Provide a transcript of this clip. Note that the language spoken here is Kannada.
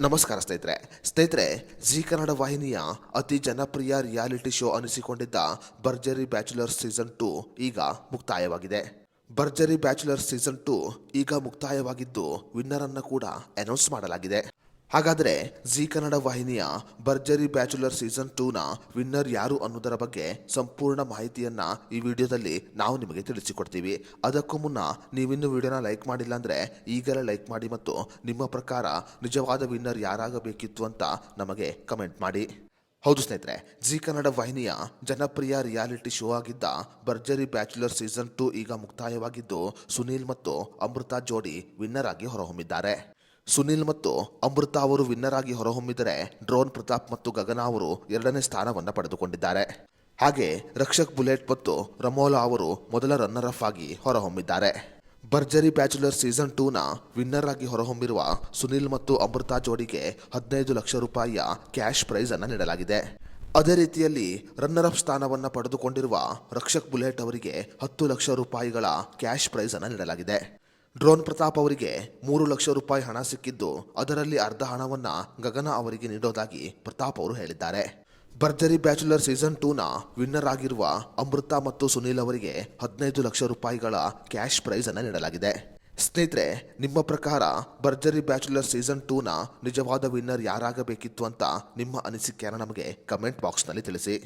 ನಮಸ್ಕಾರ ಸ್ನೇಹಿತರೆ ಜಿ ಕನ್ನಡ ವಾಹಿನಿಯ ಅತಿ ಜನಪ್ರಿಯ ರಿಯಾಲಿಟಿ ಶೋ ಅನಿಸಿಕೊಂಡಿದ್ದ ಭರ್ಜರಿ ಬ್ಯಾಚುಲರ್ ಸೀಸನ್ 2 ಈಗ ಮುಕ್ತಾಯವಾಗಿದೆ. ಭರ್ಜರಿ ಬ್ಯಾಚುಲರ್ ಸೀಸನ್ 2 ಈಗ ಮುಕ್ತಾಯವಾಗಿದ್ದು ವಿನ್ನರ್ ಅನ್ನು ಕೂಡ ಅನೌನ್ಸ್ ಮಾಡಲಾಗಿದೆ. ಹಾಗಾದರೆ ಜಿ ಕನ್ನಡ ವಾಹಿನಿಯ ಭರ್ಜರಿ ಬ್ಯಾಚುಲರ್ ಸೀಸನ್ 2 ನ ವಿನ್ನರ್ ಯಾರು ಅನ್ನೋದರ ಬಗ್ಗೆ ಸಂಪೂರ್ಣ ಮಾಹಿತಿಯನ್ನ ಈ ವಿಡಿಯೋದಲ್ಲಿ ನಾವು ನಿಮಗೆ ತಿಳಿಸಿಕೊಡ್ತೀವಿ. ಅದಕ್ಕೂ ಮುನ್ನ ನೀವಿನ್ನೂ ವಿಡಿಯೋನ ಲೈಕ್ ಮಾಡಿಲ್ಲ ಅಂದ್ರೆ ಈಗಲೇ ಲೈಕ್ ಮಾಡಿ ಮತ್ತು ನಿಮ್ಮ ಪ್ರಕಾರ ನಿಜವಾದ ವಿನ್ನರ್ ಯಾರಾಗಬೇಕಿತ್ತು ಅಂತ ನಮಗೆ ಕಮೆಂಟ್ ಮಾಡಿ. ಹೌದು ಸ್ನೇಹಿತರೆ, ಜಿ ಕನ್ನಡ ವಾಹಿನಿಯ ಜನಪ್ರಿಯ ರಿಯಾಲಿಟಿ ಶೋ ಆಗಿದ್ದ ಭರ್ಜರಿ ಬ್ಯಾಚುಲರ್ ಸೀಸನ್ 2 ಈಗ ಮುಕ್ತಾಯವಾಗಿದ್ದು ಸುನೀಲ್ ಮತ್ತು ಅಮೃತ ಜೋಡಿ ವಿನ್ನರ್ ಆಗಿ ಹೊರಹೊಮ್ಮಿದ್ದಾರೆ. ಸುನೀಲ್ ಮತ್ತು ಅಮೃತ ಅವರು ವಿನ್ನರ್ ಆಗಿ ಹೊರಹೊಮ್ಮಿದರೆ ಡ್ರೋನ್ ಪ್ರತಾಪ್ ಮತ್ತು ಗಗನ ಅವರು 2ನೇ ಸ್ಥಾನವನ್ನು ಪಡೆದುಕೊಂಡಿದ್ದಾರೆ. ಹಾಗೆ ರಕ್ಷಕ್ ಬುಲೆಟ್ ಮತ್ತು ರಮೋಲಾ ಅವರು ಮೊದಲ ರನ್ನರ್ ಅಪ್ ಆಗಿ ಹೊರಹೊಮ್ಮಿದ್ದಾರೆ. ಭರ್ಜರಿ ಬ್ಯಾಚುಲರ್ ಸೀಸನ್ 2 ನ ವಿನ್ನರ್ ಆಗಿ ಹೊರಹೊಮ್ಮಿರುವ ಸುನೀಲ್ ಮತ್ತು ಅಮೃತ ಜೋಡಿಗೆ 15 ಲಕ್ಷ ರೂಪಾಯಿಯ ಕ್ಯಾಶ್ ಪ್ರೈಸ್ ಅನ್ನು ನೀಡಲಾಗಿದೆ. ಅದೇ ರೀತಿಯಲ್ಲಿ ರನ್ನರ್ ಅಪ್ ಸ್ಥಾನವನ್ನು ಪಡೆದುಕೊಂಡಿರುವ ರಕ್ಷಕ್ ಬುಲೆಟ್ ಅವರಿಗೆ 10 ಲಕ್ಷ ರೂಪಾಯಿಗಳ ಕ್ಯಾಶ್ ಪ್ರೈಸ್ ಅನ್ನು ನೀಡಲಾಗಿದೆ. ಡ್ರೋನ್ ಪ್ರತಾಪ್ ಅವರಿಗೆ 3 ಲಕ್ಷ ರೂಪಾಯಿ ಹಣ ಸಿಕ್ಕಿದ್ದು ಅದರಲ್ಲಿ ಅರ್ಧ ಹಣವನ್ನ ಗಗನ ಅವರಿಗೆ ನೀಡೋದಾಗಿ ಪ್ರತಾಪ್ ಅವರು ಹೇಳಿದ್ದಾರೆ. ಭರ್ಜರಿ ಬ್ಯಾಚುಲರ್ ಸೀಸನ್ 2 ನ ವಿನ್ನರ್ ಆಗಿರುವ ಅಮೃತ ಮತ್ತು ಸುನೀಲ್ ಅವರಿಗೆ 15 ಲಕ್ಷ ರೂಪಾಯಿಗಳ ಕ್ಯಾಶ್ ಪ್ರೈಸ್ ಅನ್ನು ನೀಡಲಾಗಿದೆ. ಸ್ನೇಹಿತರೆ, ನಿಮ್ಮ ಪ್ರಕಾರ ಭರ್ಜರಿ ಬ್ಯಾಚುಲರ್ ಸೀಸನ್ 2 ನ ನಿಜವಾದ ವಿನ್ನರ್ ಯಾರಾಗಬೇಕಿತ್ತು ಅಂತ ನಿಮ್ಮ ಅನಿಸಿಕೆಯನ್ನು ನಮಗೆ ಕಮೆಂಟ್ ಬಾಕ್ಸ್ನಲ್ಲಿ ತಿಳಿಸಿ.